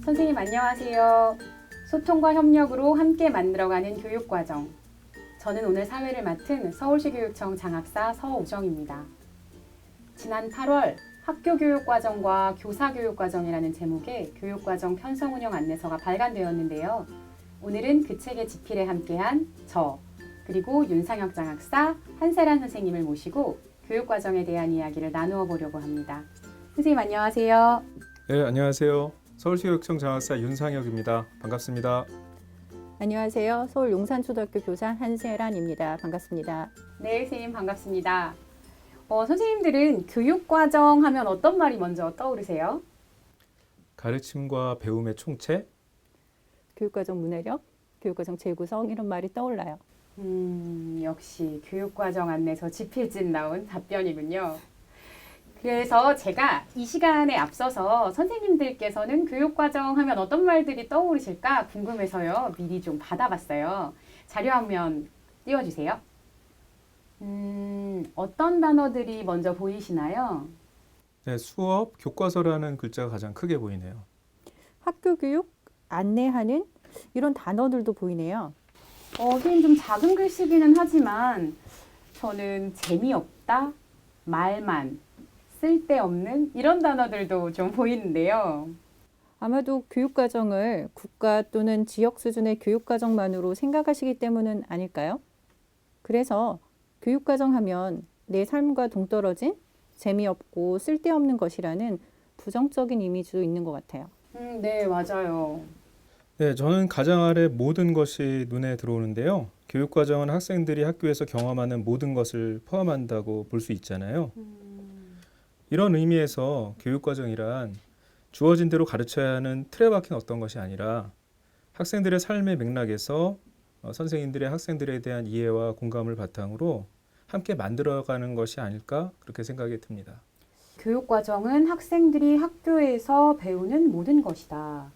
선생님 안녕하세요. 소통과 협력으로 함께 만들어가는 교육과정. 저는 오늘 사회를 맡은 서울시 교육청 장학사 서우정입니다. 지난 8월 학교교육과정과 교사교육과정이라는 제목의 교육과정 편성운영 안내서가 발간되었는데요. 오늘은 그 책의 집필에 함께한 저, 그리고 윤상혁 장학사, 한세란 선생님을 모시고 교육과정에 대한 이야기를 나누어 보려고 합니다. 선생님 안녕하세요. 네, 안녕하세요. 서울시교육청 장학사 윤상혁입니다. 반갑습니다. 안녕하세요. 서울 용산초등학교 교사 한세란입니다. 반갑습니다. 네, 선생님 반갑습니다. 선생님들은 교육과정 하면 어떤 말이 먼저 떠오르세요? 가르침과 배움의 총체? 교육과정 문해력, 교육과정 재구성 이런 말이 떠올라요. 역시 교육과정 안내서 집필진 나온 답변이군요. 그래서 제가 이 시간에 앞서서 선생님들께서는 교육과정 하면 어떤 말들이 떠오르실까 궁금해서요. 미리 좀 받아봤어요. 자료 화면 띄워주세요. 어떤 단어들이 먼저 보이시나요? 네, 수업, 교과서라는 글자가 가장 크게 보이네요. 학교 교육, 안내하는 이런 단어들도 보이네요. 선생님 좀 작은 글씨기는 하지만 저는 재미없다, 말만, 쓸데없는 이런 단어들도 좀 보이는데요. 아마도 교육과정을 국가 또는 지역 수준의 교육과정만으로 생각하시기 때문은 아닐까요? 그래서 교육과정 하면 내 삶과 동떨어진 재미없고 쓸데없는 것이라는 부정적인 이미지도 있는 것 같아요. 네, 맞아요. 네, 저는 가장 아래 모든 것이 눈에 들어오는데요. 교육과정은 학생들이 학교에서 경험하는 모든 것을 포함한다고 볼 수 있잖아요. 이런 의미에서 교육과정이란 주어진 대로 가르쳐야 하는 틀에 박힌 어떤 것이 아니라 학생들의 삶의 맥락에서 선생님들의 학생들에 대한 이해와 공감을 바탕으로 함께 만들어가는 것이 아닐까 그렇게 생각이 듭니다. 교육과정은 학생들이 학교에서 배우는 모든 것이다.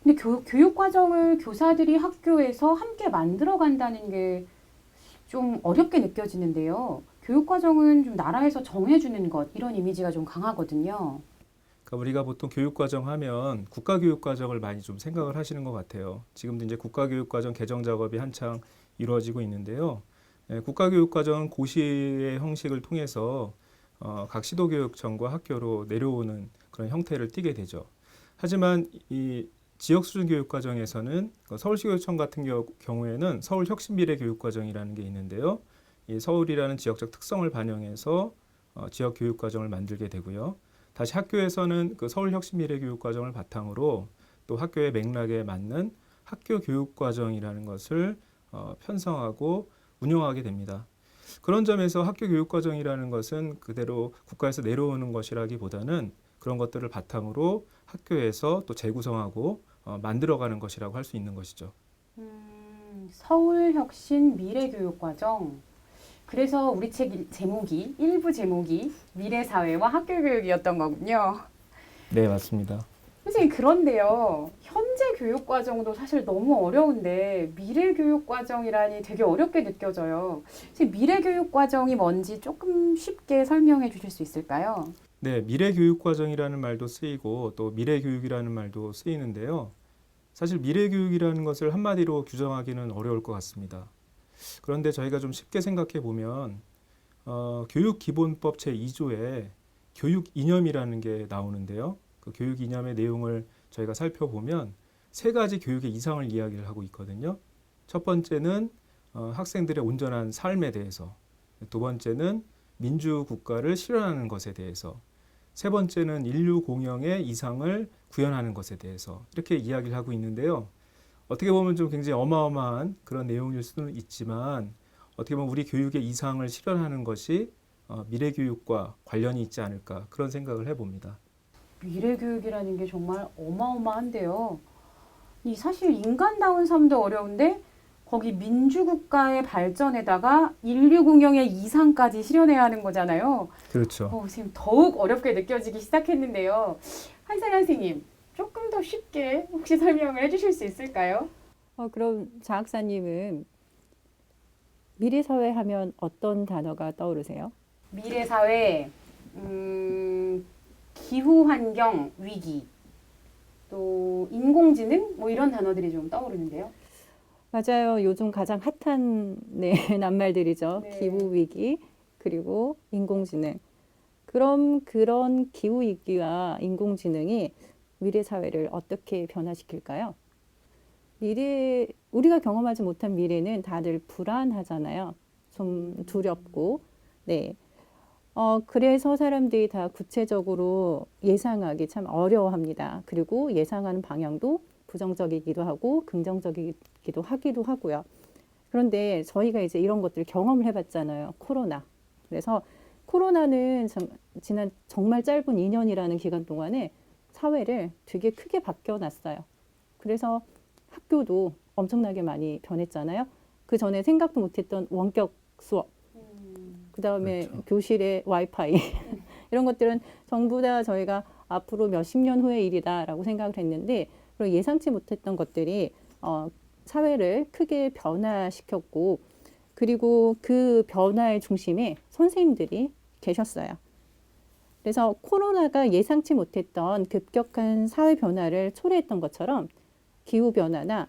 근데 교육과정을 교사들이 학교에서 함께 만들어간다는 게 좀 어렵게 느껴지는데요. 교육과정은 좀 나라에서 정해주는 것 이런 이미지가 좀 강하거든요. 그러니까 우리가 보통 교육과정 하면 국가교육과정을 많이 좀 생각을 하시는 것 같아요. 지금도 이제 국가교육과정 개정 작업이 한창 이루어지고 있는데요. 국가교육과정은 고시의 형식을 통해서 각 시도교육청과 학교로 내려오는 그런 형태를 띠게 되죠. 하지만 이 지역 수준 교육과정에서는 서울시교육청 같은 경우에는 서울혁신미래교육과정이라는 게 있는데요. 이 서울이라는 지역적 특성을 반영해서 지역 교육과정을 만들게 되고요. 다시 학교에서는 그 서울혁신미래교육과정을 바탕으로 또 학교의 맥락에 맞는 학교 교육과정이라는 것을 편성하고 운영하게 됩니다. 그런 점에서 학교 교육과정이라는 것은 그대로 국가에서 내려오는 것이라기보다는 그런 것들을 바탕으로 학교에서 또 재구성하고 만들어가는 것이라고 할 수 있는 것이죠. 서울혁신 미래교육과정. 그래서 우리 책 제목이 일부 제목이 미래사회와 학교교육이었던 거군요. 네, 맞습니다. 선생님 그런데요. 현재 교육과정도 사실 너무 어려운데 미래교육과정이라니 되게 어렵게 느껴져요. 미래교육과정이 뭔지 조금 쉽게 설명해 주실 수 있을까요? 네, 미래교육과정이라는 말도 쓰이고 또 미래교육이라는 말도 쓰이는데요. 사실 미래교육이라는 것을 한마디로 규정하기는 어려울 것 같습니다. 그런데 저희가 좀 쉽게 생각해 보면 교육기본법 제2조에 교육 이념이라는 게 나오는데요. 그 교육 이념의 내용을 저희가 살펴보면 세 가지 교육의 이상을 이야기를 하고 있거든요. 첫 번째는 학생들의 온전한 삶에 대해서, 두 번째는 민주국가를 실현하는 것에 대해서, 세 번째는 인류 공영의 이상을 구현하는 것에 대해서 이렇게 이야기를 하고 있는데요. 어떻게 보면 좀 굉장히 어마어마한 그런 내용일 수는 있지만 어떻게 보면 우리 교육의 이상을 실현하는 것이 미래교육과 관련이 있지 않을까 그런 생각을 해봅니다. 미래교육이라는 게 정말 어마어마한데요. 이 사실 인간다운 삶도 어려운데 거기 민주국가의 발전에다가 인류 공영의 이상까지 실현해야 하는 거잖아요. 그렇죠. 지금 더욱 어렵게 느껴지기 시작했는데요. 한세란 선생님, 조금 더 쉽게 혹시 설명을 해주실 수 있을까요? 그럼 장학사님은 미래사회 하면 어떤 단어가 떠오르세요? 미래사회, 기후환경 위기, 또 인공지능 뭐 이런 단어들이 좀 떠오르는데요. 맞아요. 요즘 가장 핫한 네, 낱말들이죠. 네. 기후위기, 그리고 인공지능. 그럼 그런 기후위기와 인공지능이 미래 사회를 어떻게 변화시킬까요? 우리가 경험하지 못한 미래는 다들 불안하잖아요. 좀 두렵고. 네. 그래서 사람들이 다 구체적으로 예상하기 참 어려워합니다. 그리고 예상하는 방향도 부정적이기도 하고 긍정적이기도 하기도 하고요. 그런데 저희가 이제 이런 것들을 경험을 해봤잖아요. 코로나. 그래서 코로나는 지난 정말 짧은 2년이라는 기간 동안에 사회를 되게 크게 바뀌어놨어요. 그래서 학교도 엄청나게 많이 변했잖아요. 그 전에 생각도 못했던 원격 수업, 그 다음에 그렇죠. 교실에 와이파이 이런 것들은 전부 다 저희가 앞으로 몇십 년 후의 일이다라고 생각을 했는데 그리고 예상치 못했던 것들이 사회를 크게 변화시켰고 그리고 그 변화의 중심에 선생님들이 계셨어요. 그래서 코로나가 예상치 못했던 급격한 사회 변화를 초래했던 것처럼 기후 변화나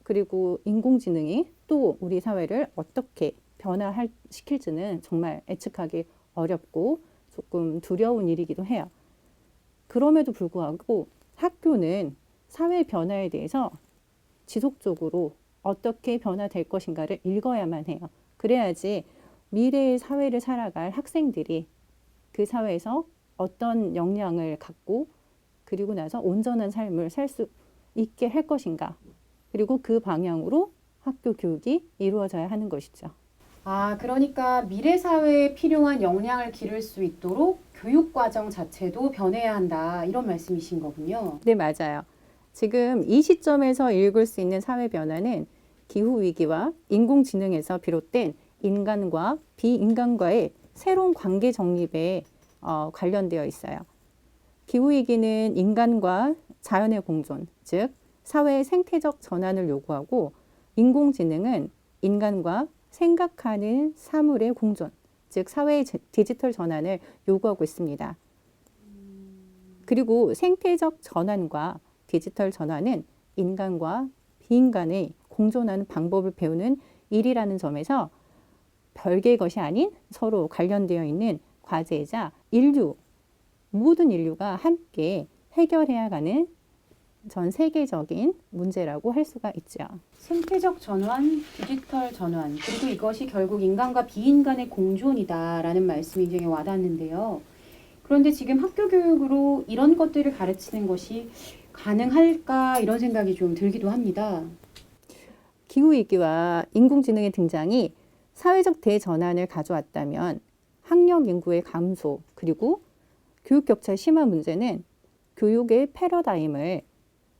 그리고 인공지능이 또 우리 사회를 어떻게 변화시킬지는 정말 예측하기 어렵고 조금 두려운 일이기도 해요. 그럼에도 불구하고 학교는 사회 변화에 대해서 지속적으로 어떻게 변화될 것인가를 읽어야만 해요. 그래야지 미래의 사회를 살아갈 학생들이 그 사회에서 어떤 역량을 갖고 그리고 나서 온전한 삶을 살 수 있게 할 것인가. 그리고 그 방향으로 학교 교육이 이루어져야 하는 것이죠. 아, 그러니까 미래 사회에 필요한 역량을 기를 수 있도록 교육 과정 자체도 변해야 한다. 이런 말씀이신 거군요. 네, 맞아요. 지금 이 시점에서 읽을 수 있는 사회 변화는 기후위기와 인공지능에서 비롯된 인간과 비인간과의 새로운 관계 정립에 관련되어 있어요. 기후위기는 인간과 자연의 공존, 즉 사회의 생태적 전환을 요구하고 인공지능은 인간과 생각하는 사물의 공존, 즉 사회의 디지털 전환을 요구하고 있습니다. 그리고 생태적 전환과 디지털 전환은 인간과 비인간의 공존하는 방법을 배우는 일이라는 점에서 별개의 것이 아닌 서로 관련되어 있는 과제이자 모든 인류가 함께 해결해야 하는 전 세계적인 문제라고 할 수가 있죠. 생태적 전환, 디지털 전환, 그리고 이것이 결국 인간과 비인간의 공존이다라는 말씀이 굉장히 와닿는데요. 그런데 지금 학교 교육으로 이런 것들을 가르치는 것이 가능할까 이런 생각이 좀 들기도 합니다. 기후위기와 인공지능의 등장이 사회적 대전환을 가져왔다면 학력 인구의 감소 그리고 교육 격차의 심한 문제는 교육의 패러다임을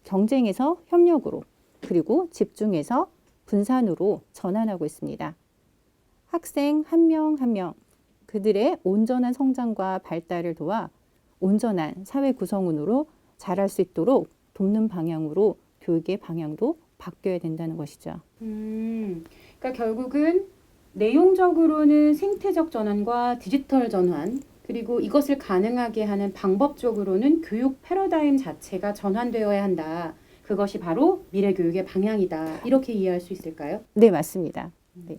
경쟁에서 협력으로 그리고 집중해서 분산으로 전환하고 있습니다. 학생 한 명 한 명 그들의 온전한 성장과 발달을 도와 온전한 사회 구성원으로 자랄 수 있도록 돕는 방향으로 교육의 방향도 바뀌어야 된다는 것이죠. 그러니까 결국은 내용적으로는 생태적 전환과 디지털 전환, 그리고 이것을 가능하게 하는 방법적으로는 교육 패러다임 자체가 전환되어야 한다. 그것이 바로 미래 교육의 방향이다. 이렇게 이해할 수 있을까요? 네, 맞습니다. 네.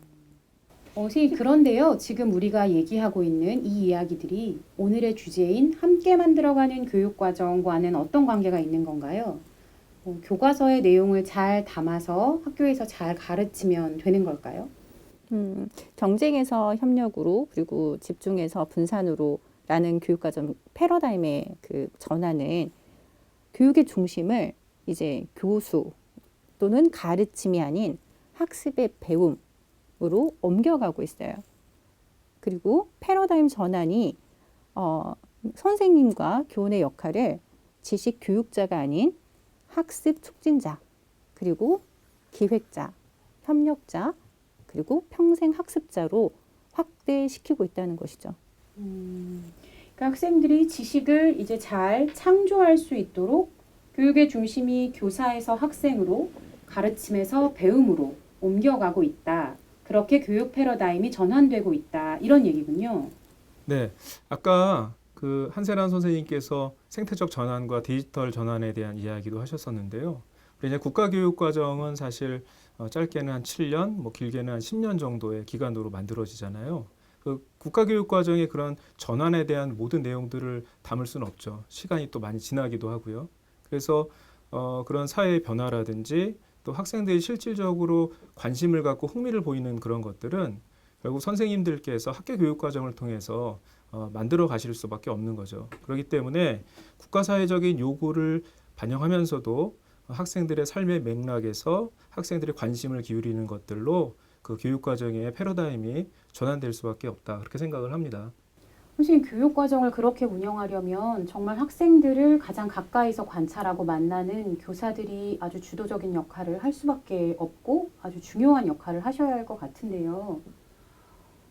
선생님, 그런데요. 지금 우리가 얘기하고 있는 이 이야기들이 오늘의 주제인 함께 만들어가는 교육과정과는 어떤 관계가 있는 건가요? 교과서의 내용을 잘 담아서 학교에서 잘 가르치면 되는 걸까요? 경쟁에서 협력으로 그리고 집중해서 분산으로라는 교육과정 패러다임의 그 전환은 교육의 중심을 이제 교수 또는 가르침이 아닌 학습의 배움으로 옮겨가고 있어요. 그리고 패러다임 전환이 선생님과 교원의 역할을 지식 교육자가 아닌 학습 촉진자 그리고 기획자, 협력자 그리고 평생 학습자로 확대시키고 있다는 것이죠. 그러니까 학생들이 지식을 이제 잘 창조할 수 있도록 교육의 중심이 교사에서 학생으로, 가르침에서 배움으로 옮겨가고 있다. 그렇게 교육 패러다임이 전환되고 있다. 이런 얘기군요. 네, 아까 그 한세란 선생님께서 생태적 전환과 디지털 전환에 대한 이야기도 하셨었는데요. 이제 국가교육과정은 사실 짧게는 한 7년, 뭐 길게는 한 10년 정도의 기간으로 만들어지잖아요. 그 국가교육과정의 그런 전환에 대한 모든 내용들을 담을 수는 없죠. 시간이 또 많이 지나기도 하고요. 그래서 그런 사회의 변화라든지 또 학생들이 실질적으로 관심을 갖고 흥미를 보이는 그런 것들은 결국 선생님들께서 학교 교육과정을 통해서 만들어 가실 수밖에 없는 거죠. 그렇기 때문에 국가사회적인 요구를 반영하면서도 학생들의 삶의 맥락에서 학생들의 관심을 기울이는 것들로 그 교육과정의 패러다임이 전환될 수밖에 없다. 그렇게 생각을 합니다. 선생님, 교육과정을 그렇게 운영하려면 정말 학생들을 가장 가까이서 관찰하고 만나는 교사들이 아주 주도적인 역할을 할 수밖에 없고 아주 중요한 역할을 하셔야 할 것 같은데요.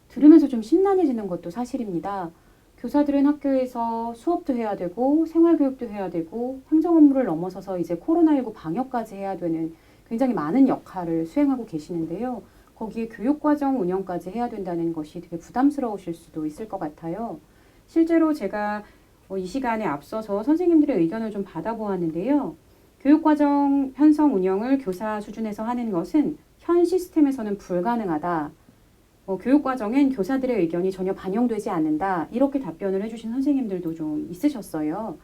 들으면서 좀 심란해지는 것도 사실입니다. 교사들은 학교에서 수업도 해야 되고 생활교육도 해야 되고 행정 업무를 넘어서서 이제 코로나19 방역까지 해야 되는 굉장히 많은 역할을 수행하고 계시는데요. 거기에 교육과정 운영까지 해야 된다는 것이 되게 부담스러우실 수도 있을 것 같아요. 실제로 제가 이 시간에 앞서서 선생님들의 의견을 좀 받아보았는데요. 교육과정 편성 운영을 교사 수준에서 하는 것은 현 시스템에서는 불가능하다. 교육과정엔 교사들의 의견이 전혀 반영되지 않는다. 이렇게 답변을 해주신 선생님들도 좀 있으셨어요.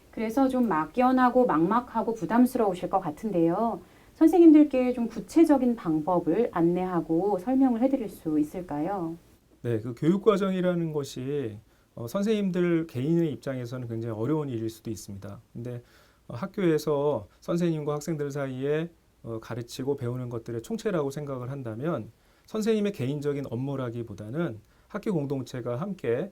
그래서 좀 막연하고 막막하고 부담스러우실 것 같은데요. 선생님들께 좀 구체적인 방법을 안내하고 설명을 해드릴 수 있을까요? 네, 그 교육과정이라는 것이 선생님들 개인의 입장에서는 굉장히 어려운 일일 수도 있습니다. 근데 학교에서 선생님과 학생들 사이에 가르치고 배우는 것들의 총체라고 생각을 한다면 선생님의 개인적인 업무라기보다는 학교 공동체가 함께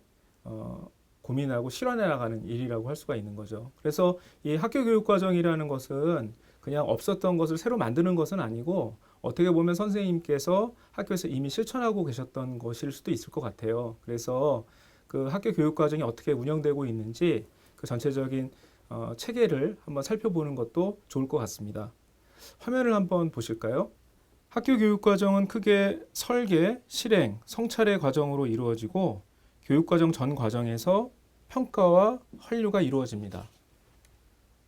고민하고 실현해 나가는 일이라고 할 수가 있는 거죠. 그래서 이 학교 교육 과정이라는 것은 그냥 없었던 것을 새로 만드는 것은 아니고 어떻게 보면 선생님께서 학교에서 이미 실천하고 계셨던 것일 수도 있을 것 같아요. 그래서 그 학교 교육 과정이 어떻게 운영되고 있는지 그 전체적인 체계를 한번 살펴보는 것도 좋을 것 같습니다. 화면을 한번 보실까요? 학교 교육 과정은 크게 설계, 실행, 성찰의 과정으로 이루어지고 교육과정 전 과정에서 평가와 환류가 이루어집니다.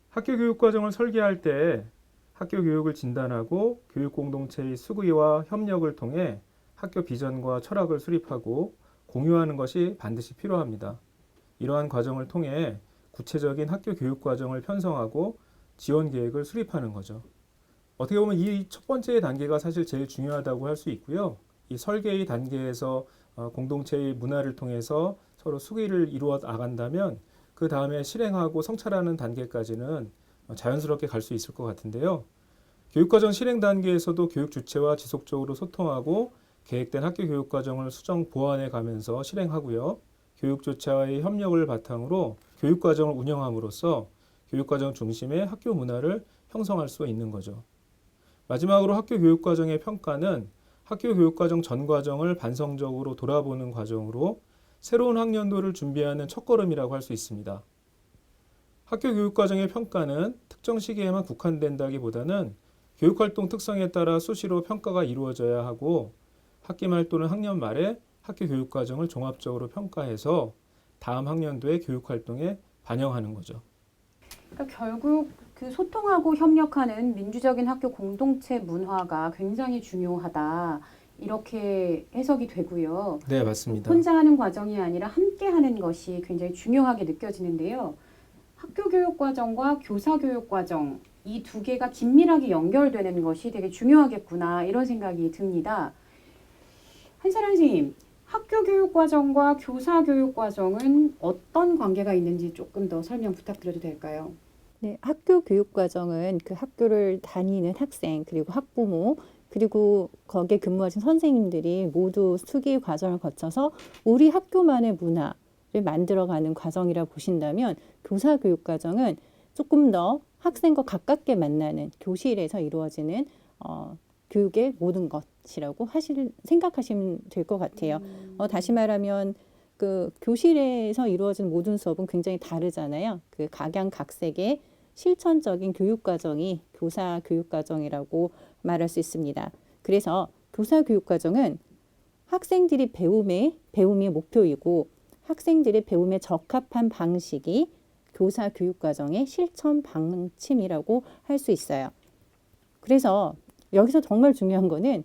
학교 교육 과정을 설계할 때 학교 교육을 진단하고 교육 공동체의 수기와 협력을 통해 학교 비전과 철학을 수립하고 공유하는 것이 반드시 필요합니다. 이러한 과정을 통해 구체적인 학교 교육 과정을 편성하고 지원 계획을 수립하는 거죠. 어떻게 보면 이 첫 번째 단계가 사실 제일 중요하다고 할 수 있고요. 이 설계의 단계에서 공동체의 문화를 통해서 서로 수기를 이루어 나간다면 그 다음에 실행하고 성찰하는 단계까지는 자연스럽게 갈 수 있을 것 같은데요. 교육과정 실행 단계에서도 교육 주체와 지속적으로 소통하고 계획된 학교 교육과정을 수정 보완해 가면서 실행하고요. 교육 주체와의 협력을 바탕으로 교육과정을 운영함으로써 교육과정 중심의 학교 문화를 형성할 수 있는 거죠. 마지막으로 학교 교육과정의 평가는 학교 교육과정 전 과정을 반성적으로 돌아보는 과정으로 새로운 학년도를 준비하는 첫걸음이라고 할 수 있습니다. 학교 교육과정의 평가는 특정 시기에만 국한된다기보다는 교육활동 특성에 따라 수시로 평가가 이루어져야 하고 학기 말 또는 학년 말에 학교 교육과정을 종합적으로 평가해서 다음 학년도의 교육활동에 반영하는 거죠. 그러니까 결국 그 소통하고 협력하는 민주적인 학교 공동체 문화가 굉장히 중요하다. 이렇게 해석이 되고요. 네, 맞습니다. 혼자 하는 과정이 아니라 함께 하는 것이 굉장히 중요하게 느껴지는데요. 학교 교육 과정과 교사 교육 과정, 이 두 개가 긴밀하게 연결되는 것이 되게 중요하겠구나, 이런 생각이 듭니다. 한사랑 선생님, 학교 교육 과정과 교사 교육 과정은 어떤 관계가 있는지 조금 더 설명 부탁드려도 될까요? 네, 학교 교육 과정은 그 학교를 다니는 학생 그리고 학부모 그리고 거기에 근무하신 선생님들이 모두 수기 과정을 거쳐서 우리 학교만의 문화를 만들어가는 과정이라 보신다면 교사 교육 과정은 조금 더 학생과 가깝게 만나는 교실에서 이루어지는 교육의 모든 것이라고 생각하시면 될 것 같아요. 다시 말하면 그 교실에서 이루어지는 모든 수업은 굉장히 다르잖아요. 그 각양각색의 실천적인 교육 과정이 교사 교육 과정이라고 말할 수 있습니다. 그래서 교사 교육 과정은 학생들이 배움이 목표이고 학생들의 배움에 적합한 방식이 교사 교육과정의 실천 방침이라고 할 수 있어요. 그래서 여기서 정말 중요한 거는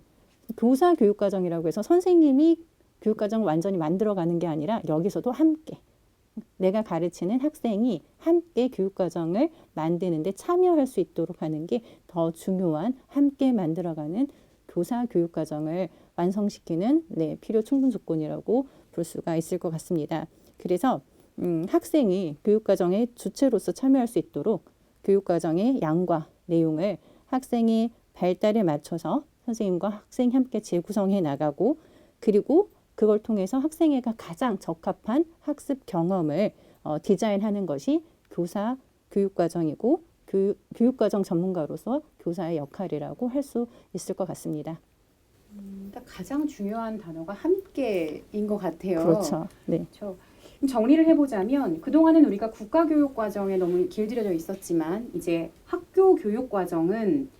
교사 교육과정이라고 해서 선생님이 교육과정을 완전히 만들어가는 게 아니라 여기서도 함께 내가 가르치는 학생이 함께 교육과정을 만드는데 참여할 수 있도록 하는 게 더 중요한 함께 만들어가는 교사 교육과정을 완성시키는 필요 충분 조건이라고 볼 수가 있을 것 같습니다. 그래서 학생이 교육과정의 주체로서 참여할 수 있도록 교육과정의 양과 내용을 학생의 발달에 맞춰서 선생님과 학생이 함께 재구성해 나가고 그리고 그걸 통해서 학생회가 가장 적합한 학습 경험을 디자인하는 것이 교사 교육과정이고 교육과정 전문가로서 교사의 역할이라고 할 수 있을 것 같습니다. 가장 중요한 단어가 함께인 것 같아요. 그렇죠. 네. 그렇죠. 그럼 정리를 해보자면 그동안은 우리가 국가교육과정에 너무 길들여져 있었지만 이제 학교교육과정은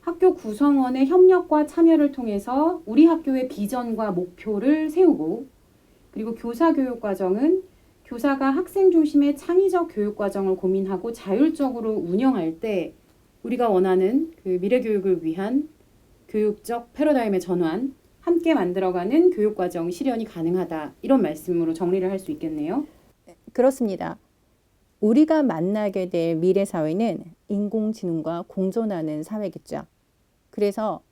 학교 구성원의 협력과 참여를 통해서 우리 학교의 비전과 목표를 세우고 그리고 교사교육과정은 교사가 학생 중심의 창의적 교육과정을 고민하고 자율적으로 운영할 때 우리가 원하는 그 미래교육을 위한 교육적 패러다임의 전환, 함께 만들어가는 교육과정 실현이 가능하다. 이런 말씀으로 정리를 할 수 있겠네요. 그렇습니다. 우리가 만나게 될 미래 사회는 인공지능과 공존하는 사회겠죠. 그래서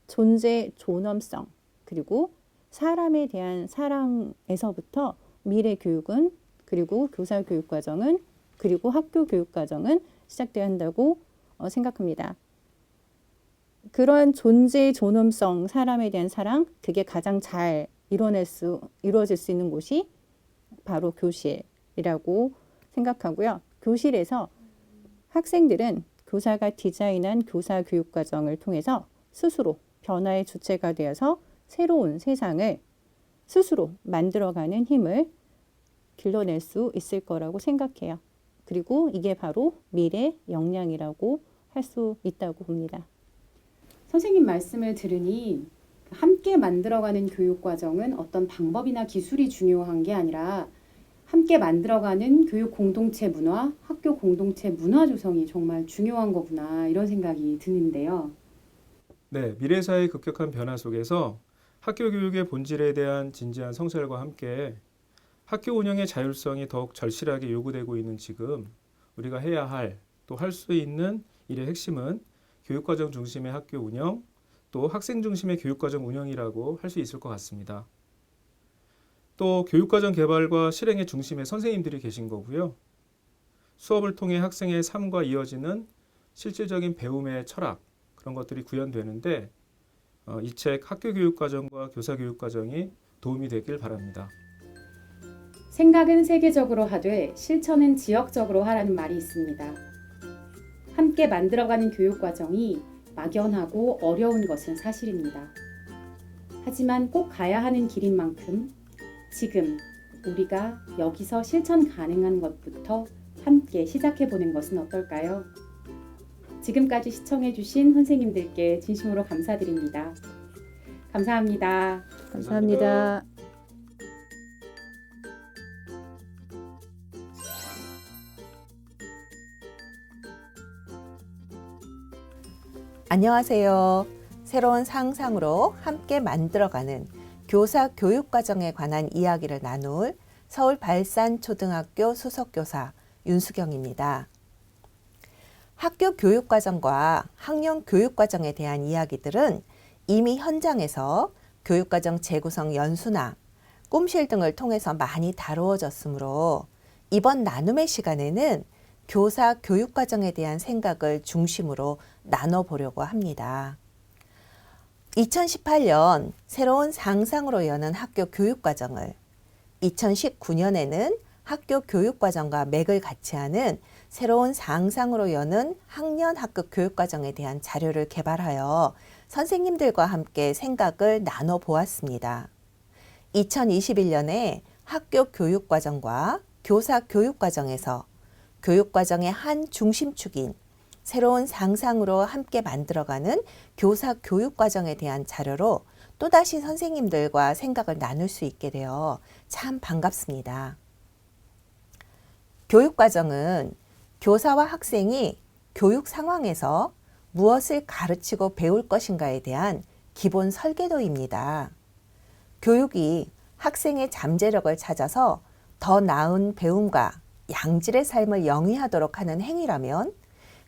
존재 존엄성 그리고 사람에 대한 사랑에서부터 미래 교육은 그리고 교사 교육 과정은 그리고 학교 교육 과정은 시작돼야 한다고 생각합니다. 그러한 존재 존엄성, 사람에 대한 사랑, 그게 가장 잘 이루어질 수 있는 곳이 바로 교실이라고 생각하고요. 교실에서 학생들은 교사가 디자인한 교사 교육 과정을 통해서 스스로 변화의 주체가 되어서 새로운 세상을 스스로 만들어가는 힘을 길러낼 수 있을 거라고 생각해요. 그리고 이게 바로 미래 역량이라고 할 수 있다고 봅니다. 선생님 말씀을 들으니 함께 만들어가는 교육과정은 어떤 방법이나 기술이 중요한 게 아니라 함께 만들어가는 교육 공동체 문화, 학교 공동체 문화 조성이 정말 중요한 거구나 이런 생각이 드는데요. 네, 미래사회의 급격한 변화 속에서 학교 교육의 본질에 대한 진지한 성찰과 함께 학교 운영의 자율성이 더욱 절실하게 요구되고 있는 지금 우리가 해야 할, 또 할 수 있는 일의 핵심은 교육과정 중심의 학교 운영, 또 학생 중심의 교육과정 운영이라고 할 수 있을 것 같습니다. 또 교육과정 개발과 실행의 중심에 선생님들이 계신 거고요. 수업을 통해 학생의 삶과 이어지는 실질적인 배움의 철학, 그런 것들이 구현되는데 이 책 학교 교육과정과 교사 교육과정이 도움이 되길 바랍니다. 생각은 세계적으로 하되 실천은 지역적으로 하라는 말이 있습니다. 함께 만들어가는 교육과정이 막연하고 어려운 것은 사실입니다. 하지만 꼭 가야 하는 길인 만큼 지금 우리가 여기서 실천 가능한 것부터 함께 시작해보는 것은 어떨까요? 지금까지 시청해주신 선생님들께 진심으로 감사드립니다. 감사합니다. 감사합니다. 안녕하세요. 새로운 상상으로 함께 만들어가는 교사 교육과정에 관한 이야기를 나눌 서울 발산초등학교 수석교사 윤수경입니다. 학교 교육과정과 학령 교육과정에 대한 이야기들은 이미 현장에서 교육과정 재구성 연수나 꿈실 등을 통해서 많이 다루어졌으므로 이번 나눔의 시간에는 교사 교육과정에 대한 생각을 중심으로 나눠보려고 합니다. 2018년 새로운 상상으로 여는 학교 교육과정을 2019년에는 학교 교육과정과 맥을 같이 하는 새로운 상상으로 여는 학년 학급 교육과정에 대한 자료를 개발하여 선생님들과 함께 생각을 나눠보았습니다. 2021년에 학교 교육과정과 교사 교육과정에서 교육과정의 한 중심축인 새로운 상상으로 함께 만들어가는 교사 교육과정에 대한 자료로 또다시 선생님들과 생각을 나눌 수 있게 되어 참 반갑습니다. 교육과정은 교사와 학생이 교육 상황에서 무엇을 가르치고 배울 것인가에 대한 기본 설계도입니다. 교육이 학생의 잠재력을 찾아서 더 나은 배움과 양질의 삶을 영위하도록 하는 행위라면,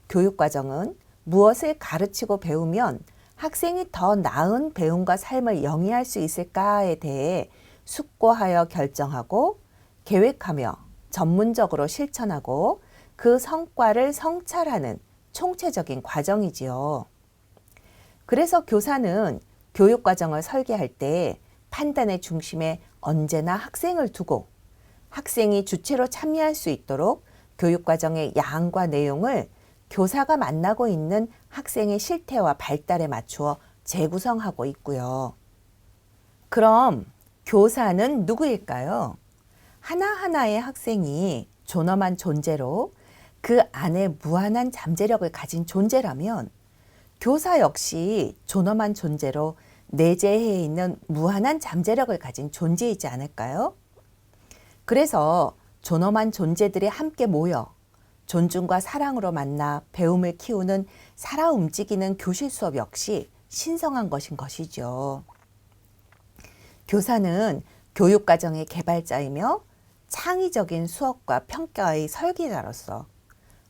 교육과정은 무엇을 가르치고 배우면 학생이 더 나은 배움과 삶을 영위할 수 있을까에 대해 숙고하여 결정하고 계획하며 전문적으로 실천하고 그 성과를 성찰하는 총체적인 과정이지요. 그래서 교사는 교육과정을 설계할 때 판단의 중심에 언제나 학생을 두고 학생이 주체로 참여할 수 있도록 교육과정의 양과 내용을 교사가 만나고 있는 학생의 실태와 발달에 맞추어 재구성하고 있고요. 그럼 교사는 누구일까요? 하나하나의 학생이 존엄한 존재로 그 안에 무한한 잠재력을 가진 존재라면, 교사 역시 존엄한 존재로 내재해 있는 무한한 잠재력을 가진 존재이지 않을까요? 그래서 존엄한 존재들이 함께 모여 존중과 사랑으로 만나 배움을 키우는 살아 움직이는 교실 수업 역시 신성한 것인 것이죠. 교사는 교육과정의 개발자이며 창의적인 수업과 평가의 설계자로서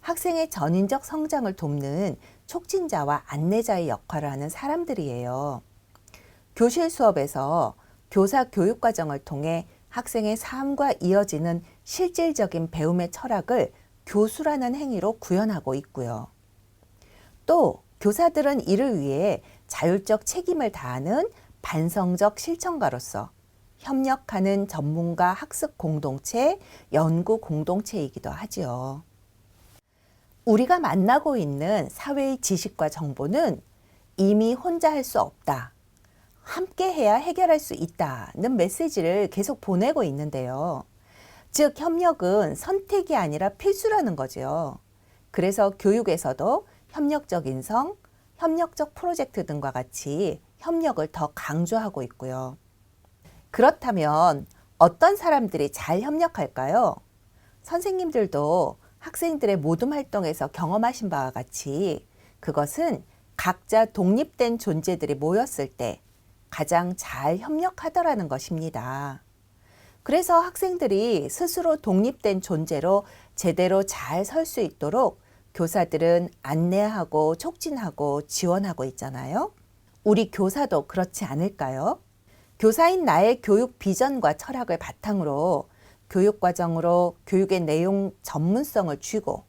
학생의 전인적 성장을 돕는 촉진자와 안내자의 역할을 하는 사람들이에요. 교실 수업에서 교사 교육과정을 통해 학생의 삶과 이어지는 실질적인 배움의 철학을 교수라는 행위로 구현하고 있고요. 또 교사들은 이를 위해 자율적 책임을 다하는 반성적 실천가로서 협력하는 전문가 학습 공동체, 연구 공동체이기도 하지요. 우리가 만나고 있는 사회의 지식과 정보는 이미 혼자 할 수 없다, 함께 해야 해결할 수 있다는 메시지를 계속 보내고 있는데요. 즉 협력은 선택이 아니라 필수라는 거죠. 그래서 교육에서도 협력적 인성, 협력적 프로젝트 등과 같이 협력을 더 강조하고 있고요. 그렇다면 어떤 사람들이 잘 협력할까요? 선생님들도 학생들의 모둠 활동에서 경험하신 바와 같이 그것은 각자 독립된 존재들이 모였을 때 가장 잘 협력하더라는 것입니다. 그래서 학생들이 스스로 독립된 존재로 제대로 잘 설 수 있도록 교사들은 안내하고 촉진하고 지원하고 있잖아요. 우리 교사도 그렇지 않을까요? 교사인 나의 교육 비전과 철학을 바탕으로 교육과정으로 교육의 내용 전문성을 쥐고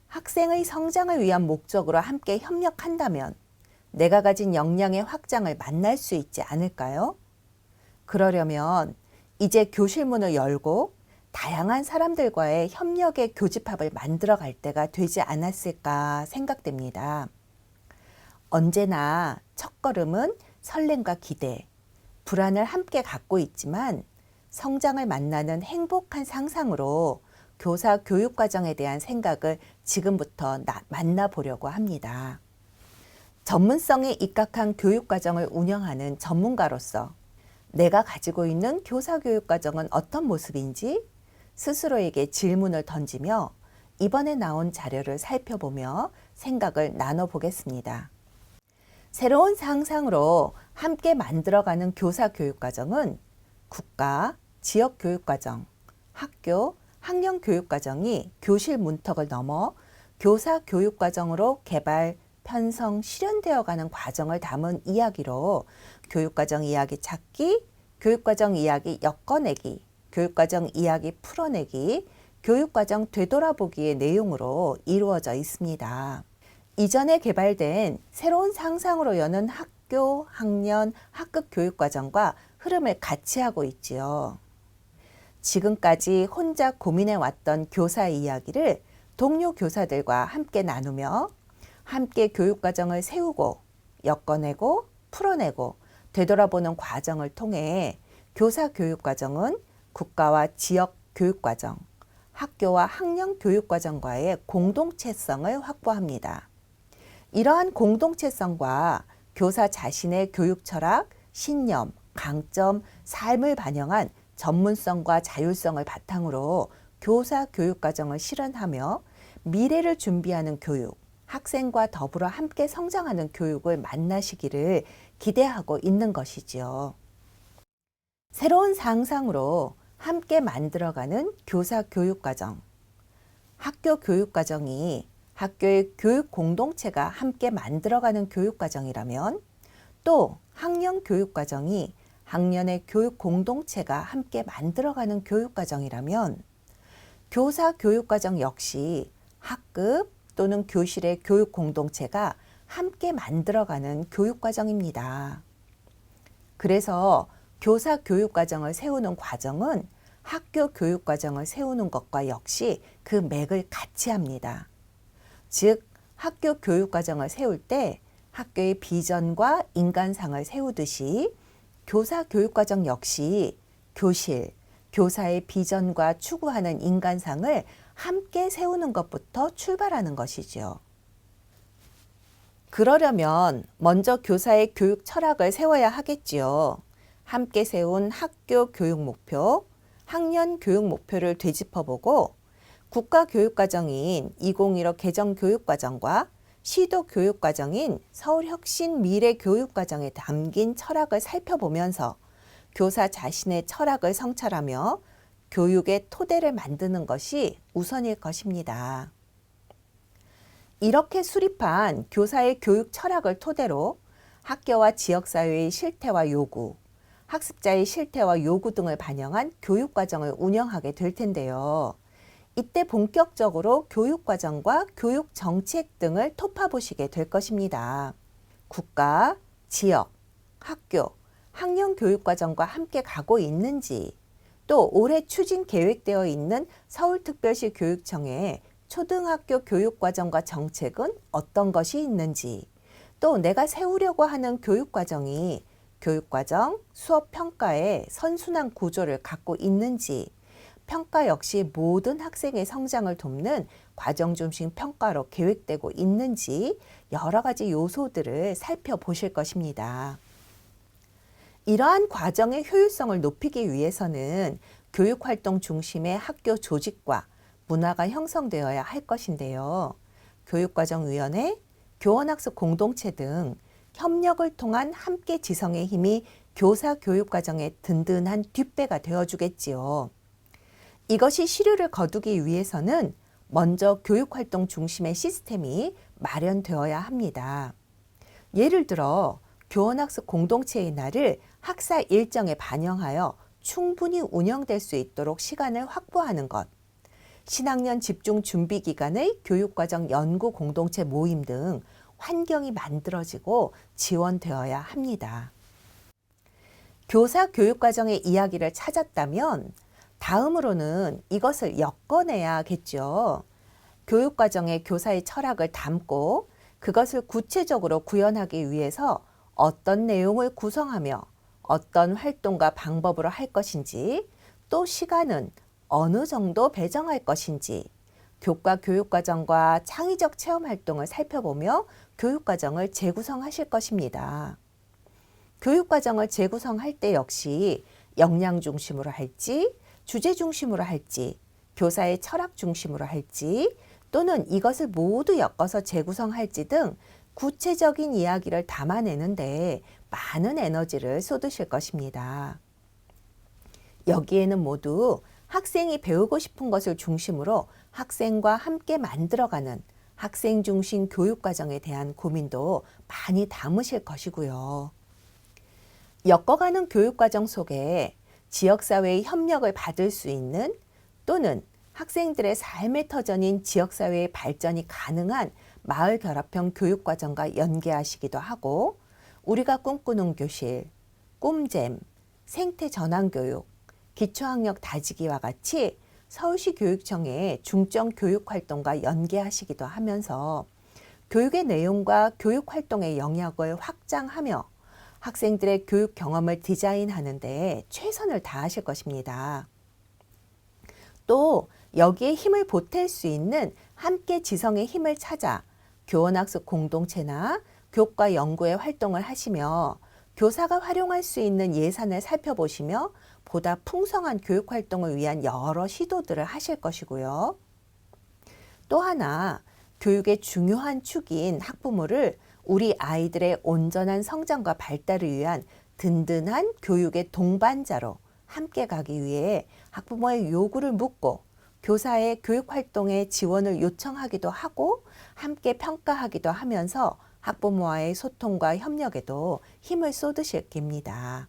학생의 성장을 위한 목적으로 함께 협력한다면 내가 가진 역량의 확장을 만날 수 있지 않을까요? 그러려면 이제 교실 문을 열고 다양한 사람들과의 협력의 교집합을 만들어 갈 때가 되지 않았을까 생각됩니다. 언제나 첫걸음은 설렘과 기대, 불안을 함께 갖고 있지만 성장을 만나는 행복한 상상으로 교사 교육과정에 대한 생각을 지금부터 만나보려고 합니다. 전문성에 입각한 교육과정을 운영하는 전문가로서 내가 가지고 있는 교사 교육과정은 어떤 모습인지 스스로에게 질문을 던지며 이번에 나온 자료를 살펴보며 생각을 나눠보겠습니다. 새로운 상상으로 함께 만들어가는 교사 교육과정은 국가, 지역 교육과정, 학교, 학령 교육과정이 교실 문턱을 넘어 교사 교육과정으로 개발, 편성, 실현되어 가는 과정을 담은 이야기로 교육과정 이야기 찾기, 교육과정 이야기 엮어내기, 교육과정 이야기 풀어내기, 교육과정 되돌아보기의 내용으로 이루어져 있습니다. 이전에 개발된 새로운 상상으로 여는 학교, 학년, 학급 교육과정과 흐름을 같이 하고 있지요. 지금까지 혼자 고민해왔던 교사 이야기를 동료 교사들과 함께 나누며 함께 교육과정을 세우고 엮어내고 풀어내고 되돌아보는 과정을 통해 교사 교육과정은 국가와 지역 교육과정, 학교와 학령 교육과정과의 공동체성을 확보합니다. 이러한 공동체성과 교사 자신의 교육 철학, 신념, 강점, 삶을 반영한 전문성과 자율성을 바탕으로 교사 교육과정을 실현하며 미래를 준비하는 교육, 학생과 더불어 함께 성장하는 교육을 만나시기를 기대하고 있는 것이지요. 새로운 상상으로 함께 만들어가는 교사 교육과정. 학교 교육과정이 학교의 교육 공동체가 함께 만들어가는 교육과정이라면 또 학년 교육과정이 학년의 교육 공동체가 함께 만들어가는 교육과정이라면 교사 교육과정 역시 학급 또는 교실의 교육 공동체가 함께 만들어가는 교육과정입니다. 그래서 교사 교육과정을 세우는 과정은 학교 교육과정을 세우는 것과 역시 그 맥을 같이 합니다. 즉, 학교 교육과정을 세울 때 학교의 비전과 인간상을 세우듯이 교사 교육과정 역시 교실, 교사의 비전과 추구하는 인간상을 함께 세우는 것부터 출발하는 것이죠. 그러려면 먼저 교사의 교육 철학을 세워야 하겠지요. 함께 세운 학교 교육 목표, 학년 교육 목표를 되짚어보고 국가교육과정인 2015 개정교육과정과 시도교육과정인 서울혁신미래교육과정에 담긴 철학을 살펴보면서 교사 자신의 철학을 성찰하며 교육의 토대를 만드는 것이 우선일 것입니다. 이렇게 수립한 교사의 교육 철학을 토대로 학교와 지역사회의 실태와 요구, 학습자의 실태와 요구 등을 반영한 교육과정을 운영하게 될 텐데요. 이때 본격적으로 교육과정과 교육정책 등을 토파보시게 될 것입니다. 국가, 지역, 학교, 학년 교육과정과 함께 가고 있는지, 또 올해 추진 계획되어 있는 서울특별시 교육청의 초등학교 교육과정과 정책은 어떤 것이 있는지, 또 내가 세우려고 하는 교육과정이 교육과정, 수업평가의 선순환 구조를 갖고 있는지, 평가 역시 모든 학생의 성장을 돕는 과정 중심 평가로 계획되고 있는지 여러 가지 요소들을 살펴보실 것입니다. 이러한 과정의 효율성을 높이기 위해서는 교육활동 중심의 학교 조직과 문화가 형성되어야 할 것인데요. 교육과정위원회, 교원학습 공동체 등 협력을 통한 함께 지성의 힘이 교사 교육과정의 든든한 뒷배가 되어주겠지요. 이것이 실효를 거두기 위해서는 먼저 교육활동 중심의 시스템이 마련되어야 합니다. 예를 들어 교원학습 공동체의 날을 학사 일정에 반영하여 충분히 운영될 수 있도록 시간을 확보하는 것, 신학년 집중 준비 기간의 교육과정 연구 공동체 모임 등 환경이 만들어지고 지원되어야 합니다. 교사 교육과정의 이야기를 찾았다면 다음으로는 이것을 엮어내야겠죠. 교육과정에 교사의 철학을 담고 그것을 구체적으로 구현하기 위해서 어떤 내용을 구성하며 어떤 활동과 방법으로 할 것인지, 또 시간은 어느 정도 배정할 것인지, 교과 교육과정과 창의적 체험활동을 살펴보며 교육과정을 재구성하실 것입니다. 교육과정을 재구성할 때 역시 역량 중심으로 할지, 주제 중심으로 할지, 교사의 철학 중심으로 할지, 또는 이것을 모두 엮어서 재구성할지 등 구체적인 이야기를 담아내는데 많은 에너지를 쏟으실 것입니다. 여기에는 모두 학생이 배우고 싶은 것을 중심으로 학생과 함께 만들어가는 학생 중심 교육과정에 대한 고민도 많이 담으실 것이고요. 엮어가는 교육과정 속에 지역사회의 협력을 받을 수 있는, 또는 학생들의 삶의 터전인 지역사회의 발전이 가능한 마을 결합형 교육과정과 연계하시기도 하고, 우리가 꿈꾸는 교실, 꿈잼, 생태 전환교육, 기초학력 다지기와 같이 서울시 교육청의 중점 교육활동과 연계하시기도 하면서 교육의 내용과 교육활동의 영역을 확장하며 학생들의 교육 경험을 디자인하는 데 최선을 다하실 것입니다. 또 여기에 힘을 보탤 수 있는 함께 지성의 힘을 찾아 교원학습 공동체나 교과 연구의 활동을 하시며, 교사가 활용할 수 있는 예산을 살펴보시며 보다 풍성한 교육 활동을 위한 여러 시도들을 하실 것이고요. 또 하나, 교육의 중요한 축인 학부모를 우리 아이들의 온전한 성장과 발달을 위한 든든한 교육의 동반자로 함께 가기 위해 학부모의 요구를 묻고 교사의 교육 활동에 지원을 요청하기도 하고 함께 평가하기도 하면서 학부모와의 소통과 협력에도 힘을 쏟으실 겁니다.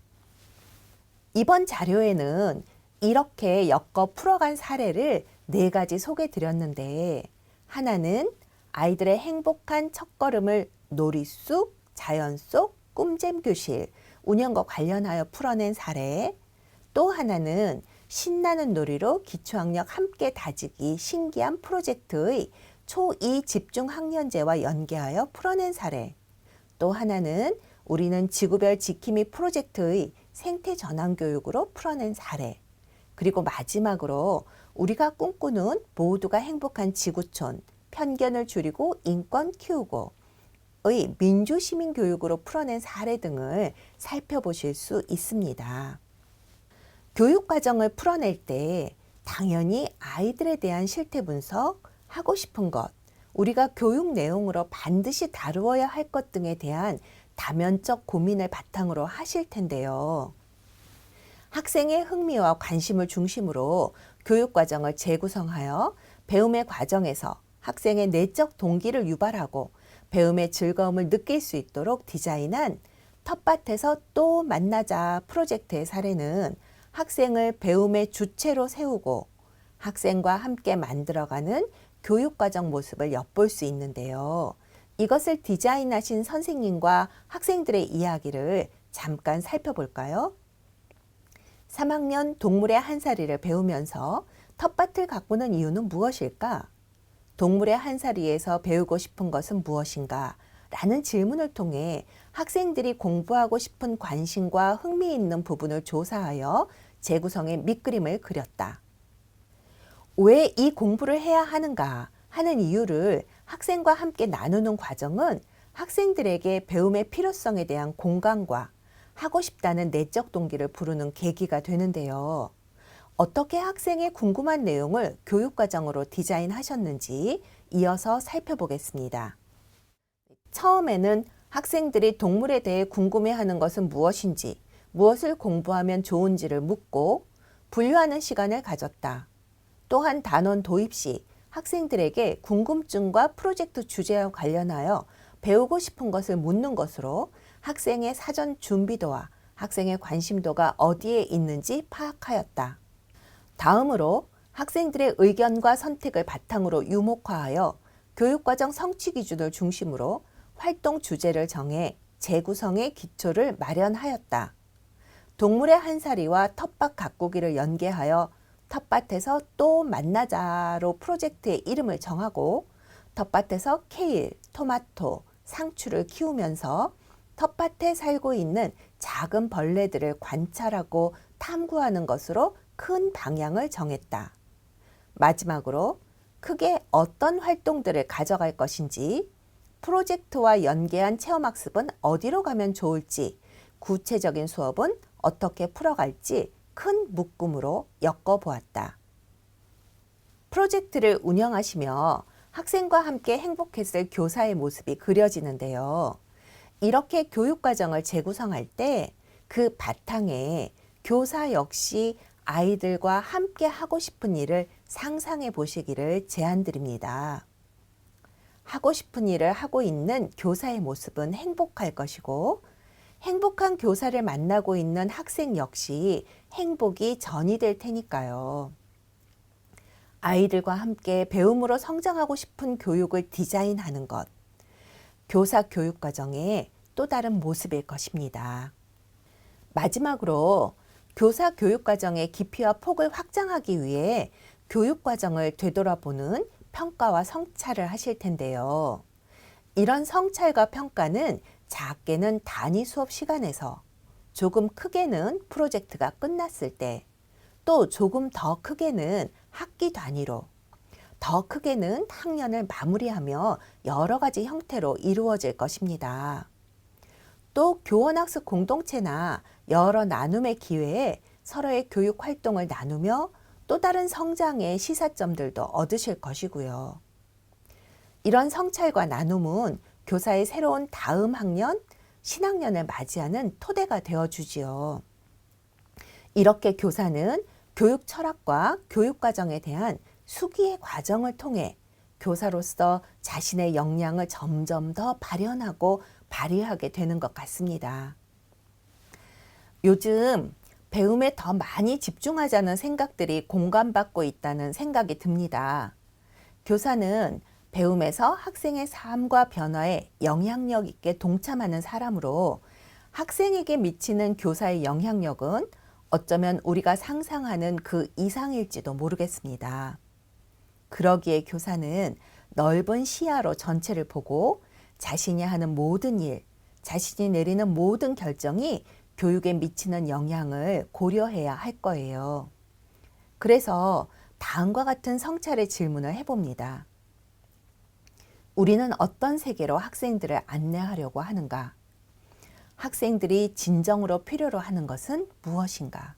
이번 자료에는 이렇게 엮어 풀어간 사례를 4가지 소개해 드렸는데, 하나는 아이들의 행복한 첫걸음을 놀이 숲, 자연 속, 꿈잼 교실 운영과 관련하여 풀어낸 사례, 또 하나는 신나는 놀이로 기초학력 함께 다지기 신기한 프로젝트의 초2 집중학년제와 연계하여 풀어낸 사례, 또 하나는 우리는 지구별 지킴이 프로젝트의 생태 전환 교육으로 풀어낸 사례, 그리고 마지막으로 우리가 꿈꾸는 모두가 행복한 지구촌, 편견을 줄이고 인권 키우고 의 민주시민 교육으로 풀어낸 사례 등을 살펴보실 수 있습니다. 교육 과정을 풀어낼 때 당연히 아이들에 대한 실태 분석, 하고 싶은 것, 우리가 교육 내용으로 반드시 다루어야 할 것 등에 대한 다면적 고민을 바탕으로 하실 텐데요. 학생의 흥미와 관심을 중심으로 교육 과정을 재구성하여 배움의 과정에서 학생의 내적 동기를 유발하고 배움의 즐거움을 느낄 수 있도록 디자인한 텃밭에서 또 만나자 프로젝트의 사례는 학생을 배움의 주체로 세우고 학생과 함께 만들어가는 교육과정 모습을 엿볼 수 있는데요. 이것을 디자인하신 선생님과 학생들의 이야기를 잠깐 살펴볼까요? 3학년 동물의 한사리를 배우면서 텃밭을 가꾸는 이유는 무엇일까? 동물의 한사리에서 배우고 싶은 것은 무엇인가? 라는 질문을 통해 학생들이 공부하고 싶은 관심과 흥미 있는 부분을 조사하여 재구성의 밑그림을 그렸다. 왜 이 공부를 해야 하는가 하는 이유를 학생과 함께 나누는 과정은 학생들에게 배움의 필요성에 대한 공감과 하고 싶다는 내적 동기를 부르는 계기가 되는데요. 어떻게 학생의 궁금한 내용을 교육과정으로 디자인하셨는지 이어서 살펴보겠습니다. 처음에는 학생들이 동물에 대해 궁금해하는 것은 무엇인지, 무엇을 공부하면 좋은지를 묻고 분류하는 시간을 가졌다. 또한 단원 도입 시 학생들에게 궁금증과 프로젝트 주제와 관련하여 배우고 싶은 것을 묻는 것으로 학생의 사전 준비도와 학생의 관심도가 어디에 있는지 파악하였다. 다음으로 학생들의 의견과 선택을 바탕으로 유목화하여 교육과정 성취 기준을 중심으로 활동 주제를 정해 재구성의 기초를 마련하였다. 동물의 한사리와 텃밭 가꾸기를 연계하여 텃밭에서 또 만나자로 프로젝트의 이름을 정하고 텃밭에서 케일, 토마토, 상추를 키우면서 텃밭에 살고 있는 작은 벌레들을 관찰하고 탐구하는 것으로 큰 방향을 정했다. 마지막으로 크게 어떤 활동들을 가져갈 것인지, 프로젝트와 연계한 체험학습은 어디로 가면 좋을지, 구체적인 수업은 어떻게 풀어갈지 큰 묶음으로 엮어보았다. 프로젝트를 운영하시며 학생과 함께 행복했을 교사의 모습이 그려지는데요. 이렇게 교육과정을 재구성할 때 그 바탕에 교사 역시 아이들과 함께 하고 싶은 일을 상상해 보시기를 제안드립니다. 하고 싶은 일을 하고 있는 교사의 모습은 행복할 것이고, 행복한 교사를 만나고 있는 학생 역시 행복이 전이 될 테니까요. 아이들과 함께 배움으로 성장하고 싶은 교육을 디자인하는 것, 교사 교육 과정의 또 다른 모습일 것입니다. 마지막으로 교사 교육 과정의 깊이와 폭을 확장하기 위해 교육 과정을 되돌아보는 평가와 성찰을 하실 텐데요. 이런 성찰과 평가는 작게는 단위 수업 시간에서, 조금 크게는 프로젝트가 끝났을 때, 또 조금 더 크게는 학기 단위로, 더 크게는 학년을 마무리하며 여러 가지 형태로 이루어질 것입니다. 또 교원학습 공동체나 여러 나눔의 기회에 서로의 교육 활동을 나누며 또 다른 성장의 시사점들도 얻으실 것이고요. 이런 성찰과 나눔은 교사의 새로운 다음 학년, 신학년을 맞이하는 토대가 되어주지요. 이렇게 교사는 교육 철학과 교육 과정에 대한 수기의 과정을 통해 교사로서 자신의 역량을 점점 더 발현하고 발휘하게 되는 것 같습니다. 요즘 배움에 더 많이 집중하자는 생각들이 공감받고 있다는 생각이 듭니다. 교사는 배움에서 학생의 삶과 변화에 영향력 있게 동참하는 사람으로 학생에게 미치는 교사의 영향력은 어쩌면 우리가 상상하는 그 이상일지도 모르겠습니다. 그러기에 교사는 넓은 시야로 전체를 보고 자신이 하는 모든 일, 자신이 내리는 모든 결정이 교육에 미치는 영향을 고려해야 할 거예요. 그래서 다음과 같은 성찰의 질문을 해봅니다. 우리는 어떤 세계로 학생들을 안내하려고 하는가? 학생들이 진정으로 필요로 하는 것은 무엇인가?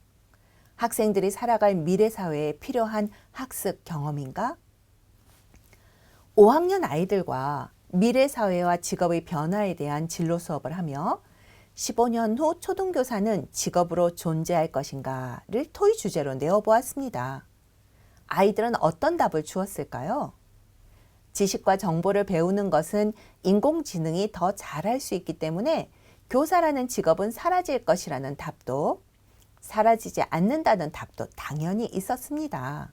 학생들이 살아갈 미래 사회에 필요한 학습 경험인가? 5학년 아이들과 미래 사회와 직업의 변화에 대한 진로 수업을 하며 15년 후 초등교사는 직업으로 존재할 것인가를 토의 주제로 내어보았습니다. 아이들은 어떤 답을 주었을까요? 지식과 정보를 배우는 것은 인공지능이 더 잘할 수 있기 때문에 교사라는 직업은 사라질 것이라는 답도, 사라지지 않는다는 답도 당연히 있었습니다.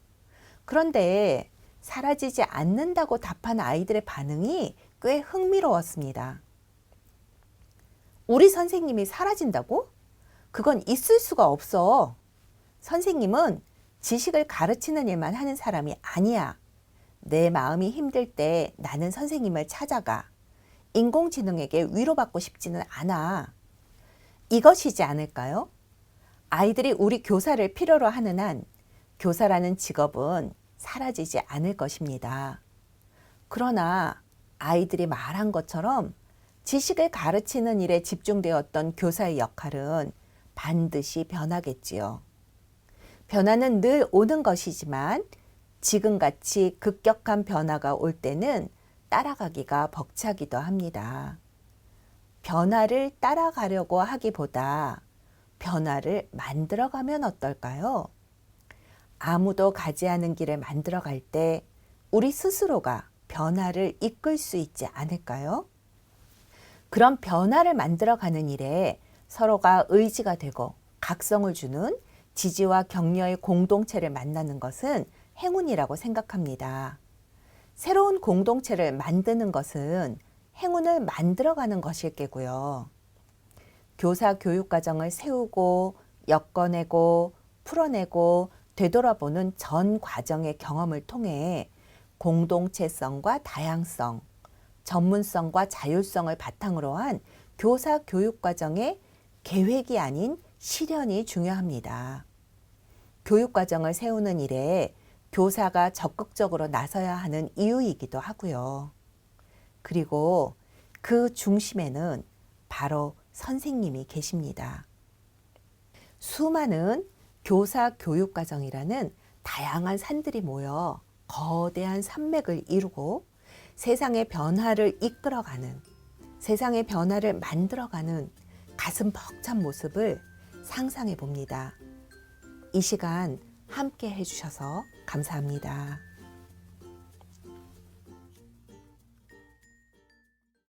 그런데 사라지지 않는다고 답한 아이들의 반응이 꽤 흥미로웠습니다. 우리 선생님이 사라진다고? 그건 있을 수가 없어. 선생님은 지식을 가르치는 일만 하는 사람이 아니야. 내 마음이 힘들 때 나는 선생님을 찾아가. 인공지능에게 위로받고 싶지는 않아. 이것이지 않을까요? 아이들이 우리 교사를 필요로 하는 한 교사라는 직업은 사라지지 않을 것입니다. 그러나 아이들이 말한 것처럼 지식을 가르치는 일에 집중되었던 교사의 역할은 반드시 변하겠지요. 변화는 늘 오는 것이지만 지금같이 급격한 변화가 올 때는 따라가기가 벅차기도 합니다. 변화를 따라가려고 하기보다 변화를 만들어가면 어떨까요? 아무도 가지 않은 길을 만들어갈 때 우리 스스로가 변화를 이끌 수 있지 않을까요? 그런 변화를 만들어가는 일에 서로가 의지가 되고 각성을 주는 지지와 격려의 공동체를 만나는 것은 행운이라고 생각합니다. 새로운 공동체를 만드는 것은 행운을 만들어가는 것일 게고요. 교사 교육 과정을 세우고 엮어내고 풀어내고 되돌아보는 전 과정의 경험을 통해 공동체성과 다양성, 전문성과 자율성을 바탕으로 한 교사 교육 과정의 계획이 아닌 실현이 중요합니다. 교육 과정을 세우는 일에 교사가 적극적으로 나서야 하는 이유이기도 하고요. 그리고 그 중심에는 바로 선생님이 계십니다. 수많은 교사 교육 과정이라는 다양한 산들이 모여 거대한 산맥을 이루고 세상의 변화를 이끌어가는, 세상의 변화를 만들어가는 가슴 벅찬 모습을 상상해 봅니다. 이 시간 함께 해주셔서 감사합니다.